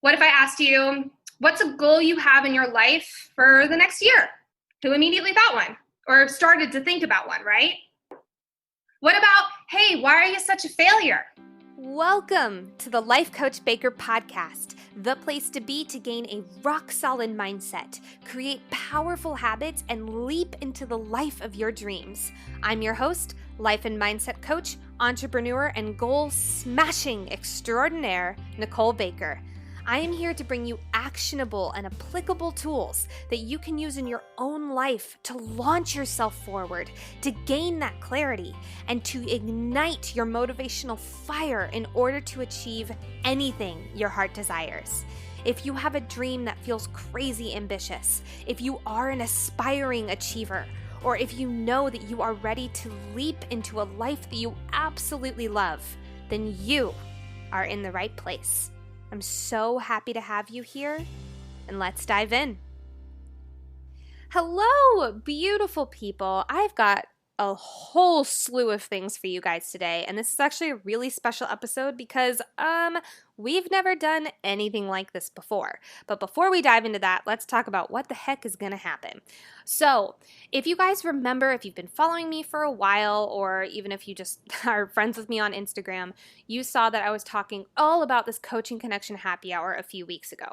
What if I asked you, what's a goal you have in your life for the next year? Who immediately thought one or started to think about one, right? What about, hey, why are you such a failure? Welcome to the Life Coach Baker podcast, the place to be to gain a rock-solid mindset, create powerful habits, and leap into the life of your dreams. I'm your host, life and mindset coach, entrepreneur, and goal-smashing extraordinaire, Nicole Baker. I am here to bring you actionable and applicable tools that you can use in your own life to launch yourself forward, to gain that clarity, and to ignite your motivational fire in order to achieve anything your heart desires. If you have a dream that feels crazy ambitious, if you are an aspiring achiever, or if you know that you are ready to leap into a life that you absolutely love, then you are in the right place. I'm so happy to have you here, and let's dive in. Hello, beautiful people. I've got a whole slew of things for you guys today, and this is actually a really special episode because we've never done anything like this before. But before we dive into that, let's talk about what the heck is going to happen. So, if you guys remember, if you've been following me for a while, or even if you just are friends with me on Instagram, you saw that I was talking all about this Coaching Connection happy hour a few weeks ago.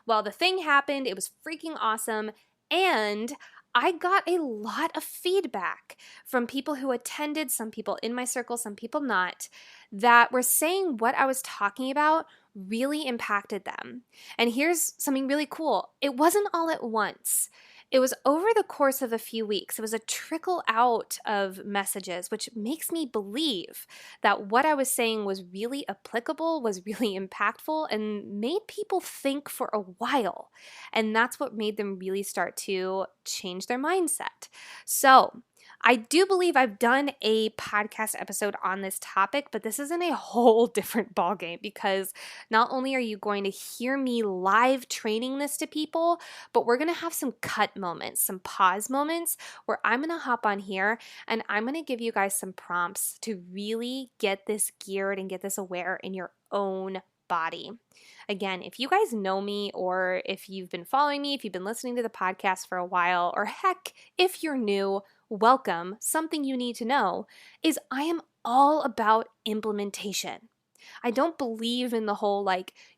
Well, the thing happened, it was freaking awesome, and I got a lot of feedback from people who attended, some people in my circle, some people not, that were saying what I was talking about really impacted them. And here's something really cool. It wasn't all at once. It was over the course of a few weeks. It was a trickle out of messages, which makes me believe that what I was saying was really applicable, was really impactful, and made people think for a while. And that's what made them really start to change their mindset. So, I do believe I've done a podcast episode on this topic, but this is in a whole different ballgame because not only are you going to hear me live training this to people, but we're going to have some cut moments, some pause moments where I'm going to hop on here and I'm going to give you guys some prompts to really get this geared and get this aware in your own body. Again, if you guys know me or if you've been following me, if you've been listening to the podcast for a while, or heck, if you're new, welcome. Something you need to know is I am all about implementation. I don't believe in the whole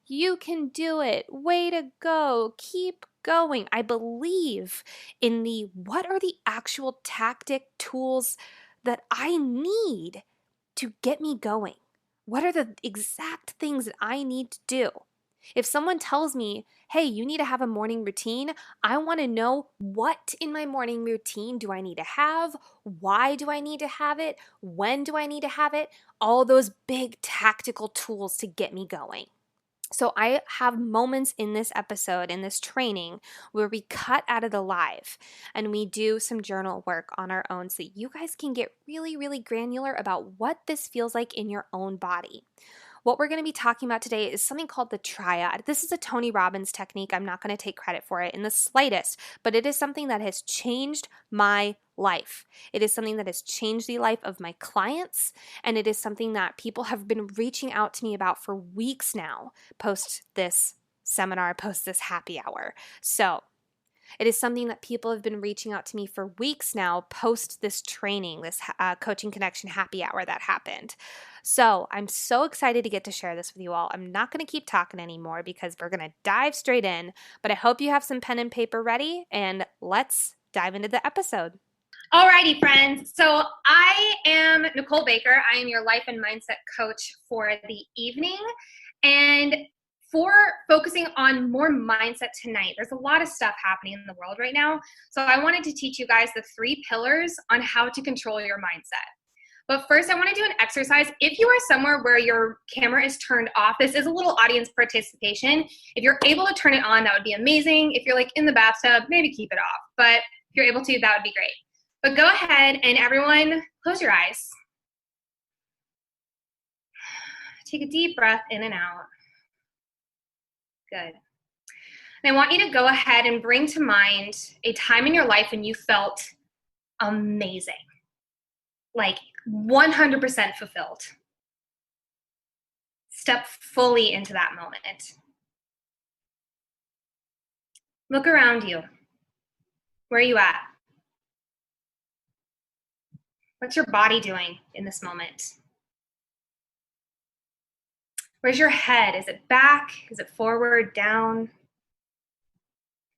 you can do it, way to go, keep going. I believe in the what are the actual tactic tools that I need to get me going? What are the exact things that I need to do? If someone tells me, hey, you need to have a morning routine, I want to know what in my morning routine do I need to have? Why do I need to have it? When do I need to have it? All those big tactical tools to get me going. So I have moments in this episode, in this training, where we cut out of the live and we do some journal work on our own so that you guys can get really, really granular about what this feels like in your own body. What we're going to be talking about today is something called the Triad. This is a Tony Robbins technique. I'm not going to take credit for it in the slightest, but it is something that has changed my life. It is something that has changed the life of my clients, and it is something that people have been reaching out to me about for weeks now, post this seminar, post this happy hour. So it is something that people have been reaching out to me for weeks now, post this training, this Coaching Connection happy hour that happened. So I'm so excited to get to share this with you all. I'm not going to keep talking anymore because we're going to dive straight in, but I hope you have some pen and paper ready, and let's dive into the episode. Alrighty, friends. So I am Nicole Baker. I am your life and mindset coach for the evening. And for focusing on more mindset tonight, there's a lot of stuff happening in the world right now. So I wanted to teach you guys the 3 pillars on how to control your mindset. But first, I want to do an exercise. If you are somewhere where your camera is turned off, this is a little audience participation. If you're able to turn it on, that would be amazing. If you're in the bathtub, maybe keep it off. But if you're able to, that would be great. But go ahead and everyone close your eyes. Take a deep breath in and out. Good. And I want you to go ahead and bring to mind a time in your life when you felt amazing, 100% fulfilled. Step fully into that moment. Look around you. Where are you at? What's your body doing in this moment? Where's your head? Is it back? Is it forward, down?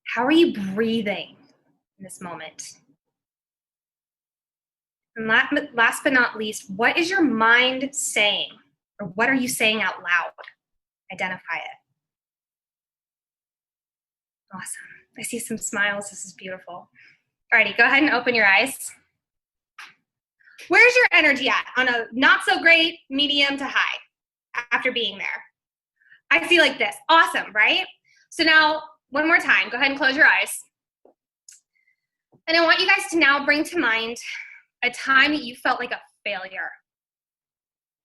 How are you breathing in this moment? And last but not least, what is your mind saying? Or what are you saying out loud? Identify it. Awesome. I see some smiles. This is beautiful. Alrighty, go ahead and open your eyes. Where's your energy at on a not so great, medium to high after being there? I see like this. Awesome, right? So now, one more time, go ahead and close your eyes. And I want you guys to now bring to mind a time that you felt like a failure.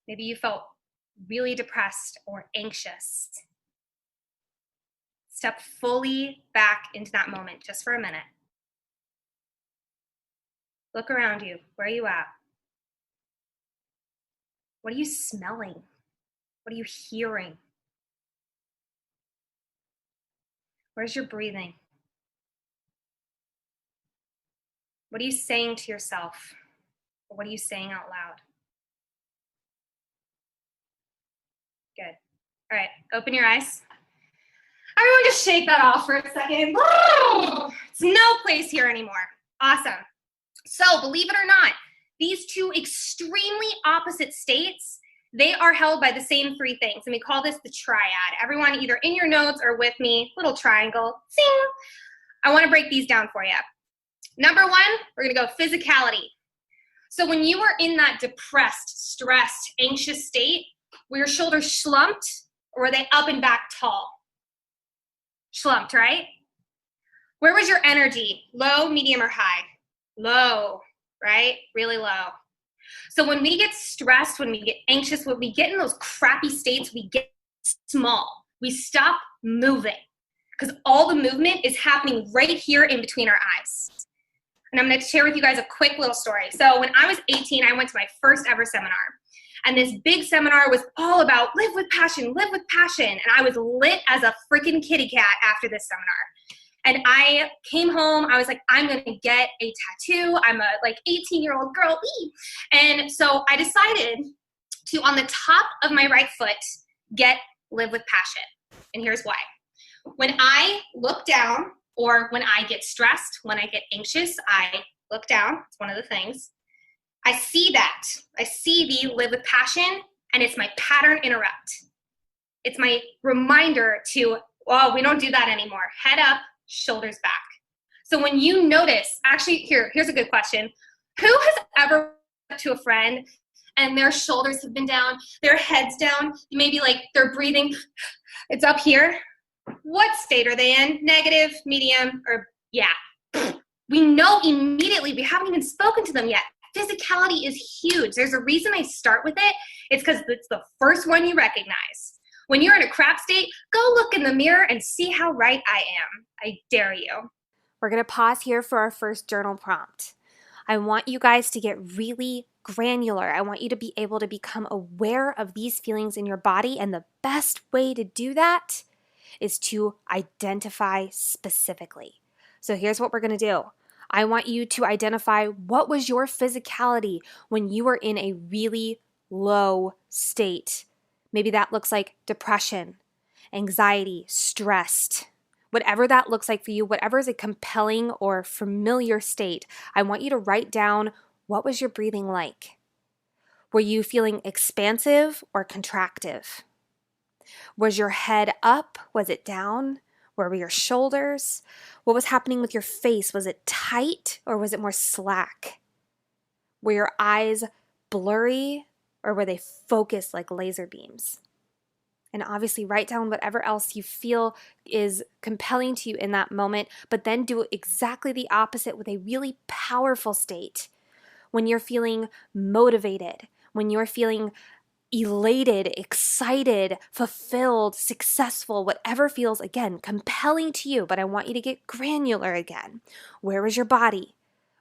Maybe you felt really depressed or anxious. Step fully back into that moment just for a minute. Look around you. Where are you at? What are you smelling? What are you hearing? Where's your breathing? What are you saying to yourself? Or what are you saying out loud? Good. All right, open your eyes. Everyone just shake that off for a second. It's no place here anymore. Awesome. So believe it or not, these two extremely opposite states, they are held by the same three things. And we call this the triad. Everyone either in your notes or with me, little triangle, zing. I want to break these down for you. Number one, we're going to go physicality. So when you are in that depressed, stressed, anxious state, were your shoulders slumped or were they up and back tall? Slumped, right? Where was your energy? Low, medium, or high? Low, right? Really low. So when we get stressed, when we get anxious, when we get in those crappy states, we get small. We stop moving because all the movement is happening right here in between our eyes. And I'm going to share with you guys a quick little story. So when I was 18, I went to my first ever seminar. And this big seminar was all about live with passion, live with passion. And I was lit as a freaking kitty cat after this seminar. And I came home, I was like, I'm gonna get a tattoo. I'm a 18-year-old girl. And so I decided to, on the top of my right foot, get live with passion. And here's why. When I look down, or when I get stressed, when I get anxious, I look down. It's one of the things. I see that. I see the live with passion, and it's my pattern interrupt. It's my reminder to, we don't do that anymore. Head up, shoulders back. So when you notice, actually, here's a good question. Who has ever talked to a friend and their shoulders have been down, their head's down, maybe they're breathing, it's up here? What state are they in? Negative, medium, or yeah? We know immediately. We haven't even spoken to them yet. Physicality is huge. There's a reason I start with it. It's because it's the first one you recognize. When you're in a crap state, go look in the mirror and see how right I am. I dare you. We're going to pause here for our first journal prompt. I want you guys to get really granular. I want you to be able to become aware of these feelings in your body, and the best way to do that is to identify specifically. So here's what we're going to do. I want you to identify what was your physicality when you were in a really low state. Maybe that looks like depression, anxiety, stressed. Whatever that looks like for you, whatever is a compelling or familiar state, I want you to write down, what was your breathing like? Were you feeling expansive or contractive? Was your head up? Was it down? Where were your shoulders? What was happening with your face? Was it tight or was it more slack? Were your eyes blurry or were they focused like laser beams? And obviously write down whatever else you feel is compelling to you in that moment, but then do exactly the opposite with a really powerful state. When you're feeling motivated, when you're feeling elated, excited, fulfilled, successful, whatever feels, again, compelling to you, but I want you to get granular again. Where is your body?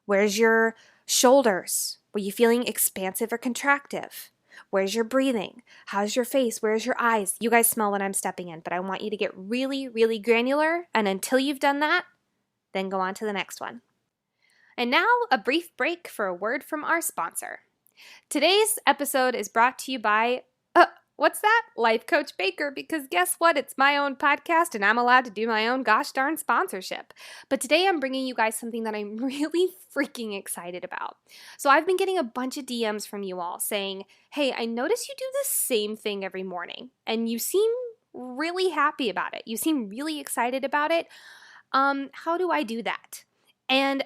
Where's your shoulders? Were you feeling expansive or contractive? Where's your breathing? How's your face? Where's your eyes? You guys smell when I'm stepping in, but I want you to get really, really granular. And until you've done that, then go on to the next one. And now a brief break for a word from our sponsor. Today's episode is brought to you by, what's that? Life Coach Baker, because guess what? It's my own podcast and I'm allowed to do my own gosh darn sponsorship. But today I'm bringing you guys something that I'm really freaking excited about. So I've been getting a bunch of DMs from you all saying, hey, I notice you do the same thing every morning and you seem really happy about it. You seem really excited about it. How do I do that? And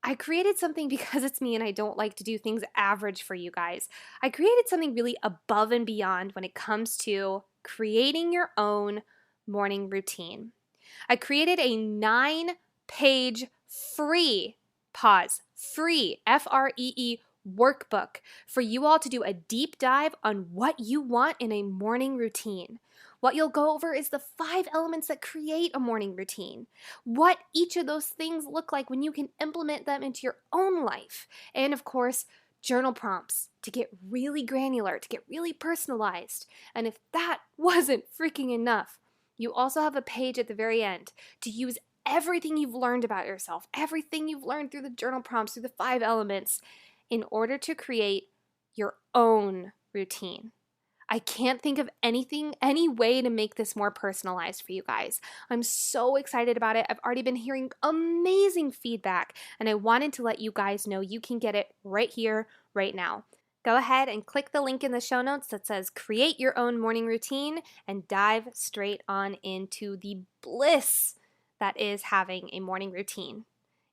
I created something because it's me and I don't like to do things average for you guys. I created something really above and beyond when it comes to creating your own morning routine. I created a 9-page free, free, workbook for you all to do a deep dive on what you want in a morning routine. What you'll go over is the 5 elements that create a morning routine, what each of those things look like when you can implement them into your own life, and of course, journal prompts to get really granular, to get really personalized. And if that wasn't freaking enough, you also have a page at the very end to use everything you've learned about yourself, everything you've learned through the journal prompts, through the 5 elements, in order to create your own routine. I can't think of any way to make this more personalized for you guys. I'm so excited about it. I've already been hearing amazing feedback, and I wanted to let you guys know you can get it right here, right now. Go ahead and click the link in the show notes that says create your own morning routine and dive straight on into the bliss that is having a morning routine.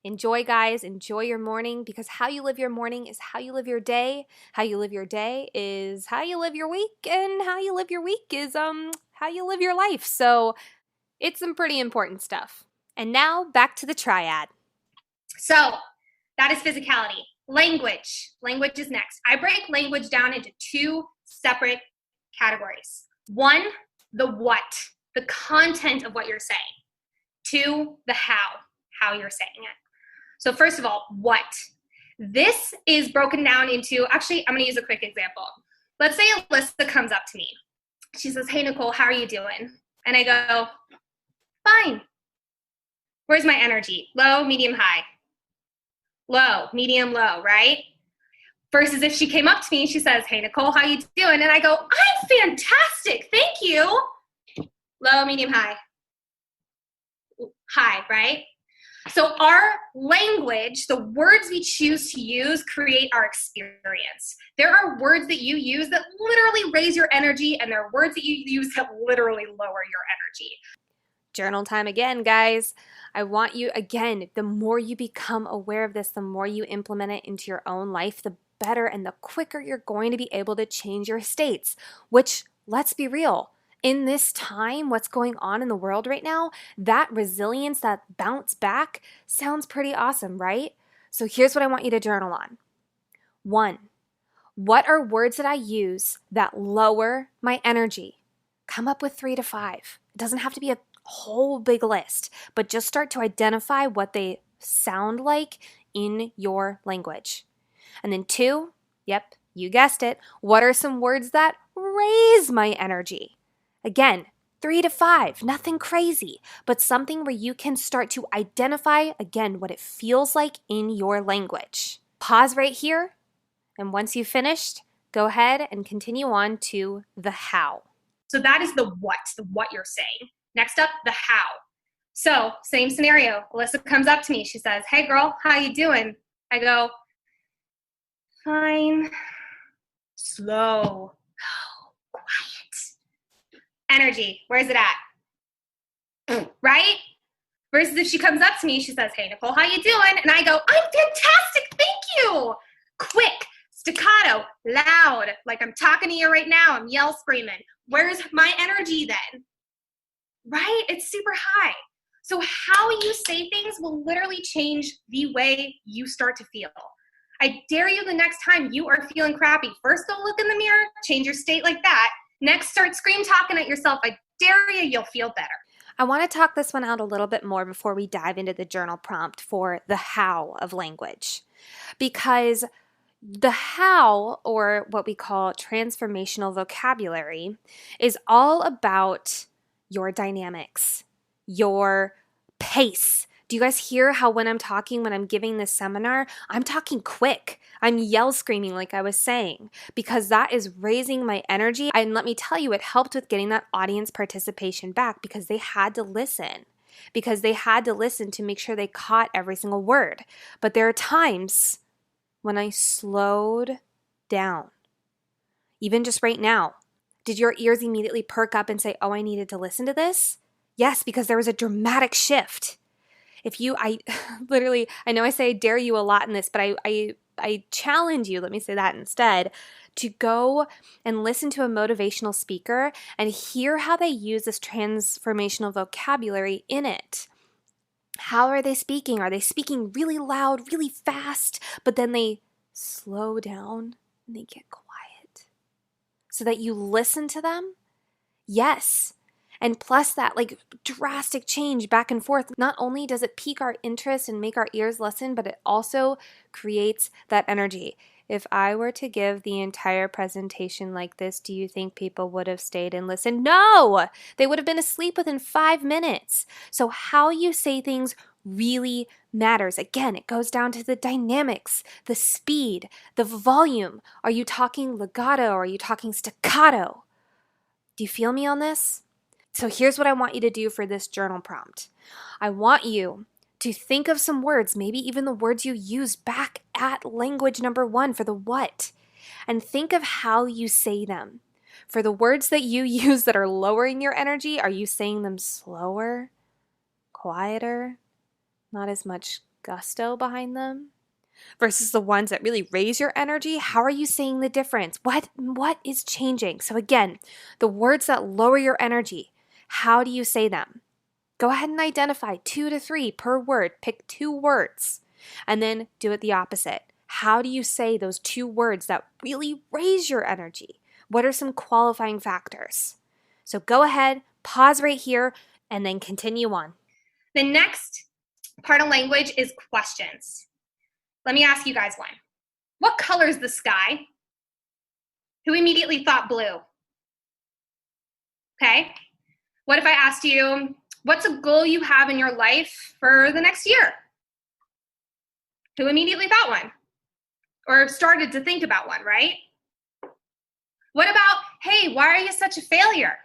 Enjoy, guys. Enjoy your morning, because how you live your morning is how you live your day. How you live your day is how you live your week, and how you live your week is how you live your life. So it's some pretty important stuff. And now back to the triad. So that is physicality. Language. Language is next. I break language down into 2 separate categories. 1, the what, the content of what you're saying. 2, the how you're saying it. So first of all, what? This is broken down into, actually, I'm going to use a quick example. Let's say Alyssa comes up to me. She says, hey, Nicole, how are you doing? And I go, fine. Where's my energy? Low, medium, high. Low, medium, low, right? Versus if she came up to me and she says, hey, Nicole, how you doing? And I go, I'm fantastic. Thank you. Low, medium, high. High, right? So our language, the words we choose to use, create our experience. There are words that you use that literally raise your energy, and there are words that you use that literally lower your energy. Journal time again, guys. I want you, again, the more you become aware of this, the more you implement it into your own life, the better and the quicker you're going to be able to change your states, which, let's be real, in this time, what's going on in the world right now, that resilience, that bounce back sounds pretty awesome, right? So here's what I want you to journal on. 1, what are words that I use that lower my energy? Come up with 3 to 5. It doesn't have to be a whole big list, but just start to identify what they sound like in your language. And then 2, yep, you guessed it, what are some words that raise my energy? Again, 3 to 5, nothing crazy, but something where you can start to identify, again, what it feels like in your language. Pause right here, and once you've finished, go ahead and continue on to the how. So that is the what you're saying. Next up, the how. So same scenario. Alyssa comes up to me. She says, hey, girl, how you doing? I go, fine, slow, quiet. Energy, where's it at? Right? Versus if she comes up to me, she says, hey, Nicole, how you doing? And I go, I'm fantastic, thank you. Quick, staccato, loud, like I'm talking to you right now. I'm yell screaming. Where's my energy then? Right? It's super high. So how you say things will literally change the way you start to feel. I dare you the next time you are feeling crappy, first go look in the mirror, change your state like that. Next, start scream talking at yourself. I dare you, you'll feel better. I want to talk this one out a little bit more before we dive into the journal prompt for the how of language. Because The how, or what we call transformational vocabulary, is all about your dynamics, your pace. Do you guys hear how when I'm giving this seminar, I'm talking quick. I'm yell screaming like I was saying, because that is raising my energy. And let me tell you, it helped with getting that audience participation back because they had to listen. Because they had to listen to make sure they caught every single word. But there are times when I slowed down. Even just right now, did your ears immediately perk up and say, oh, I needed to listen to this? Yes, because there was a dramatic shift. I literally, I know I say I dare you a lot in this, but I challenge you, let me say that instead, to go and listen to a motivational speaker and hear how they use this transformational vocabulary in it. How are they speaking? Are they speaking really loud, really fast, but then they slow down and they get quiet so that you listen to them? Yes. And plus that like drastic change back and forth, not only does it pique our interest and make our ears listen, but it also creates that energy. If I were to give the entire presentation like this, do you think people would have stayed and listened? No! They would have been asleep within 5 minutes. So how you say things really matters. Again, it goes down to the dynamics, the speed, the volume. Are you talking legato or are you talking staccato? Do you feel me on this? So here's what I want you to do for this journal prompt. I want you to think of some words, maybe even the words you used back at language number 1 for the what, and think of how you say them. For the words that you use that are lowering your energy, are you saying them slower, quieter, not as much gusto behind them? Versus the ones that really raise your energy, how are you saying the difference? What is changing? So again, the words that lower your energy, how do you say them? Go ahead and identify 2 to 3 per word. Pick 2 words and then do it the opposite. How do you say those 2 words that really raise your energy? What are some qualifying factors? So go ahead, pause right here, and then continue on. The next part of language is questions. Let me ask you guys one. What color is the sky? Who immediately thought blue? Okay. What if I asked you, what's a goal you have in your life for the next year? Who immediately thought one? Or started to think about one, right? What about, hey, why are you such a failure?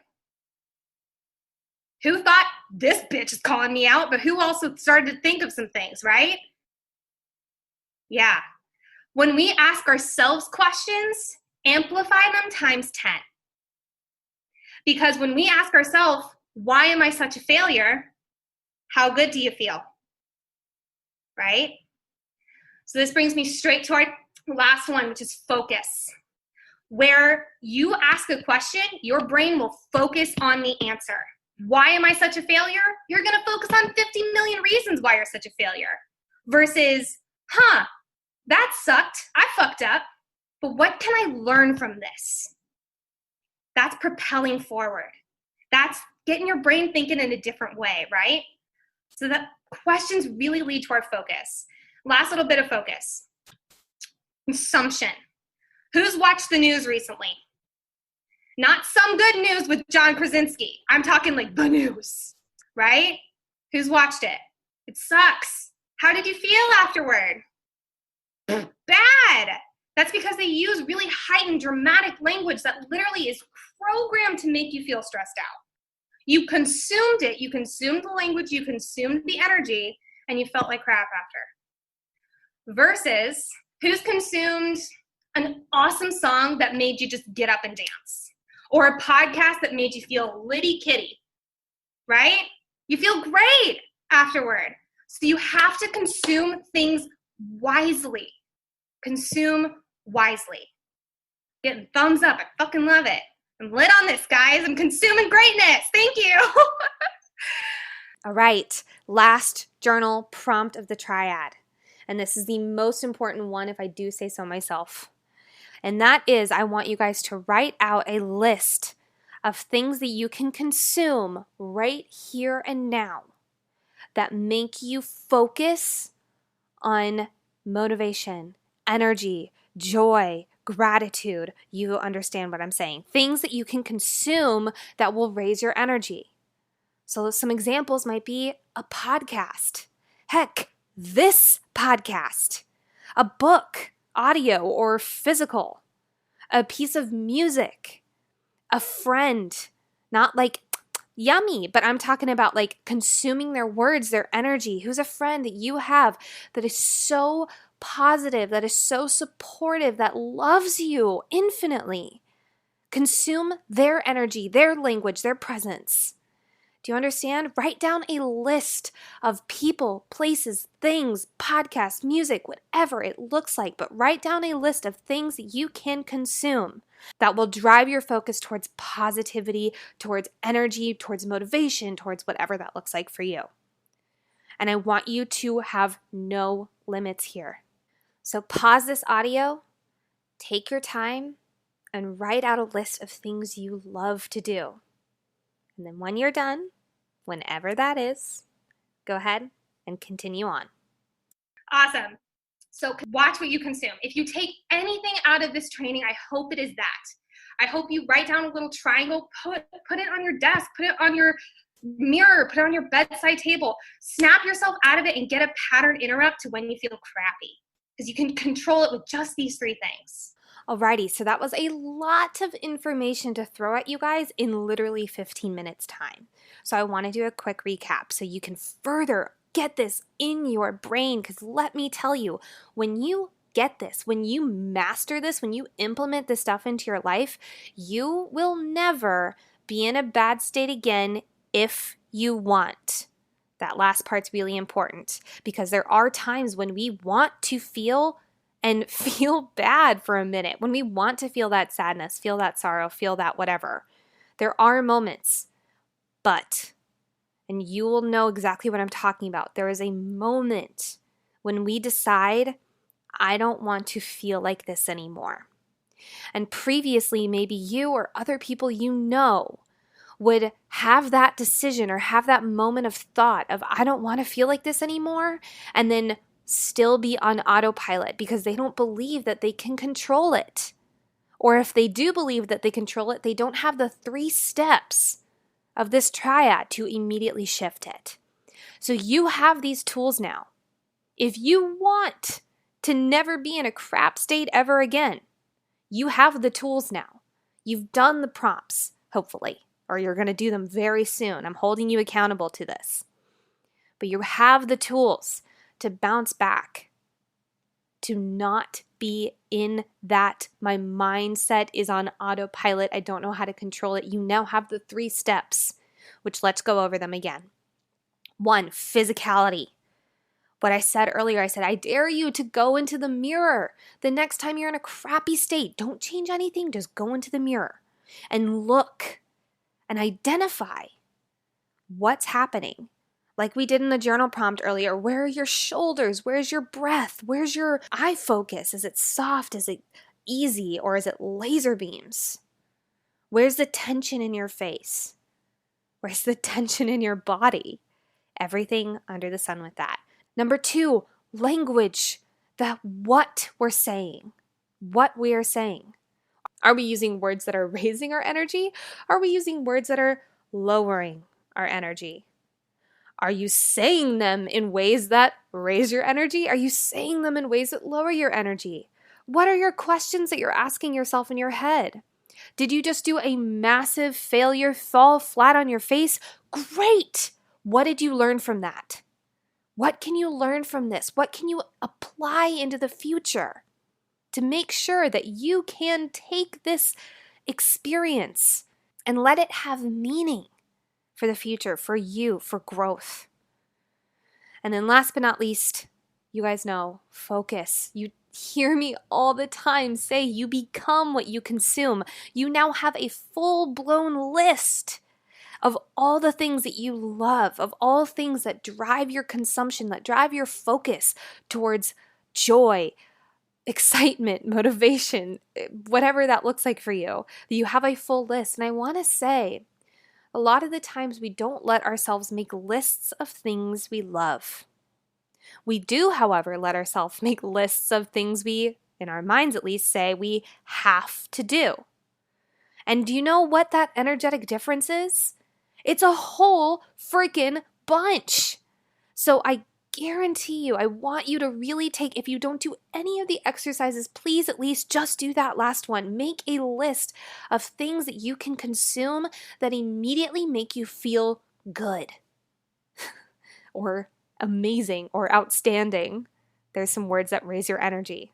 Who thought, this bitch is calling me out, but who also started to think of some things, right? Yeah. When we ask ourselves questions, amplify them times 10. Because when we ask ourselves, why am I such a failure? How good do you feel? Right? So this brings me straight to our last one, which is focus. Where you ask a question, your brain will focus on the answer. Why am I such a failure? You're going to focus on 50 million reasons why you're such a failure. Versus, that sucked. I fucked up. But what can I learn from this? That's propelling forward. That's getting your brain thinking in a different way, right? So that questions really lead to our focus. Last little bit of focus. Consumption. Who's watched the news recently? Not some good news with John Krasinski. I'm talking like the news, right? Who's watched it? It sucks. How did you feel afterward? Bad. That's because they use really heightened dramatic language that literally is programmed to make you feel stressed out. You consumed it. You consumed the language. You consumed the energy, and you felt like crap after. Versus who's consumed an awesome song that made you just get up and dance, or a podcast that made you feel litty kitty, right? You feel great afterward. So you have to consume things wisely. Consume wisely. Getting thumbs up. I fucking love it. I'm lit on this, guys. I'm consuming greatness. Thank you. All right, last journal prompt of the triad. And this is the most important one if I do say so myself. And that is, I want you guys to write out a list of things that you can consume right here and now that make you focus on motivation, energy, joy, gratitude. You understand what I'm saying. Things that you can consume that will raise your energy. So some examples might be a podcast. Heck, this podcast, a book, audio or physical, a piece of music, a friend, not like yummy, but I'm talking about like consuming their words, their energy. Who's a friend that you have that is so positive, that is so supportive, that loves you infinitely? Consume their energy, their language, their presence. Do you understand? Write down a list of people, places, things, podcasts, music, whatever it looks like, but write down a list of things that you can consume that will drive your focus towards positivity, towards energy, towards motivation, towards whatever that looks like for you. And I want you to have no limits here. So pause this audio, take your time, and write out a list of things you love to do. And then when you're done, whenever that is, go ahead and continue on. Awesome. So watch what you consume. If you take anything out of this training, I hope it is that. I hope you write down a little triangle, put it on your desk, put it on your mirror, put it on your bedside table. Snap yourself out of it and get a pattern interrupt to when you feel crappy, because you can control it with just these 3 things. Alrighty, so that was a lot of information to throw at you guys in literally 15 minutes time. So I want to do a quick recap so you can further get this in your brain, because let me tell you, when you get this, when you master this, when you implement this stuff into your life, you will never be in a bad state again if you want. That last part's really important, because there are times when we want to feel and feel bad for a minute, when we want to feel that sadness, feel that sorrow, feel that whatever. There are moments, but, and you will know exactly what I'm talking about, there is a moment when we decide, I don't want to feel like this anymore. And previously, maybe you or other people you know would have that decision or have that moment of thought of, I don't want to feel like this anymore, and then still be on autopilot because they don't believe that they can control it. Or if they do believe that they control it, they don't have the 3 steps of this triad to immediately shift it. So you have these tools now. If you want to never be in a crap state ever again, you have the tools now. You've done the prompts, hopefully, or you're going to do them very soon. I'm holding you accountable to this. But you have the tools to bounce back, to not be in that my mindset is on autopilot, I don't know how to control it. You now have the 3 steps, which let's go over them again. 1, physicality. What I said earlier, I said, I dare you to go into the mirror the next time you're in a crappy state. Don't change anything, just go into the mirror and look and identify what's happening. Like we did in the journal prompt earlier, where are your shoulders? Where's your breath? Where's your eye focus? Is it soft? Is it easy? Or is it laser beams? Where's the tension in your face? Where's the tension in your body? Everything under the sun with that. Number 2, language. What we're saying. What we are saying. Are we using words that are raising our energy? Are we using words that are lowering our energy? Are you saying them in ways that raise your energy? Are you saying them in ways that lower your energy? What are your questions that you're asking yourself in your head? Did you just do a massive failure, fall flat on your face? Great! What did you learn from that? What can you learn from this? What can you apply into the future to make sure that you can take this experience and let it have meaning for the future, for you, for growth? And then last but not least, you guys know, focus. You hear me all the time say you become what you consume. You now have a full-blown list of all the things that you love, of all things that drive your consumption, that drive your focus towards joy, excitement, motivation, whatever that looks like for you. You have a full list. And I want to say, a lot of the times we don't let ourselves make lists of things we love. We do, however, let ourselves make lists of things we in our minds at least, say we have to do. And do you know what that energetic difference is? It's a whole freaking bunch. So I guarantee you, I want you to really take, if you don't do any of the exercises, please at least just do that last one. Make a list of things that you can consume that immediately make you feel good or amazing or outstanding. There's some words that raise your energy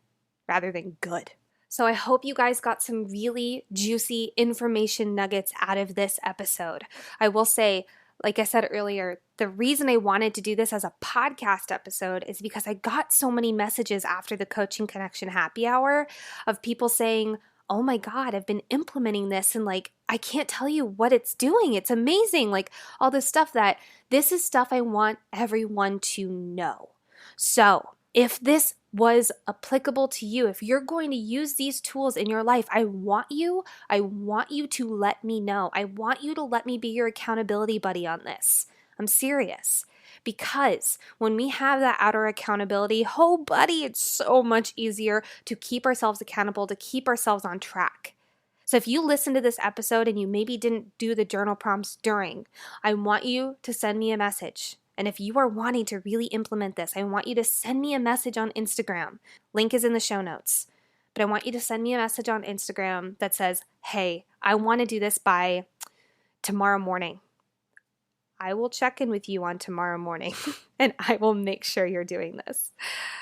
rather than good. So I hope you guys got some really juicy information nuggets out of this episode. I will say, like I said earlier, the reason I wanted to do this as a podcast episode is because I got so many messages after the Coaching Connection Happy Hour of people saying, oh my God, I've been implementing this and like, I can't tell you what it's doing. It's amazing. Like all this stuff this is stuff I want everyone to know. So if this was applicable to you, if you're going to use these tools in your life, I want you to let me know. I want you to let me be your accountability buddy on this. I'm serious. Because when we have that outer accountability, oh buddy, it's so much easier to keep ourselves accountable, to keep ourselves on track. So if you listen to this episode and you maybe didn't do the journal prompts during, I want you to send me a message. And if you are wanting to really implement this, I want you to send me a message on Instagram. Link is in the show notes. But I want you to send me a message on Instagram that says, hey, I want to do this by tomorrow morning. I will check in with you on tomorrow morning and I will make sure you're doing this.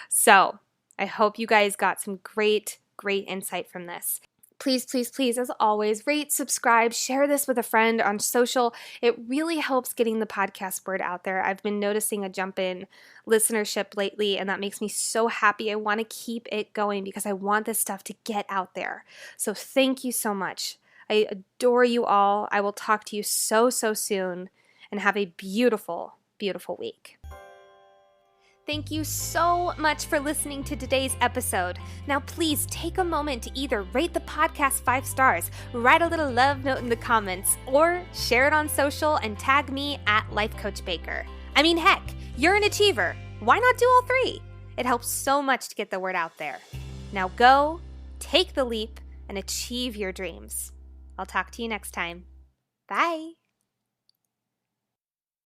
So I hope you guys got some great insight from this. Please, please, please, as always, rate, subscribe, share this with a friend on social. It really helps getting the podcast word out there. I've been noticing a jump in listenership lately, and that makes me so happy. I want to keep it going because I want this stuff to get out there. So thank you so much. I adore you all. I will talk to you so soon, and have a beautiful, beautiful week. Thank you so much for listening to today's episode. Now, please take a moment to either rate the podcast 5 stars, write a little love note in the comments, or share it on social and tag me at Life Coach Baker. I mean, heck, you're an achiever. Why not do all 3? It helps so much to get the word out there. Now go, take the leap, and achieve your dreams. I'll talk to you next time. Bye.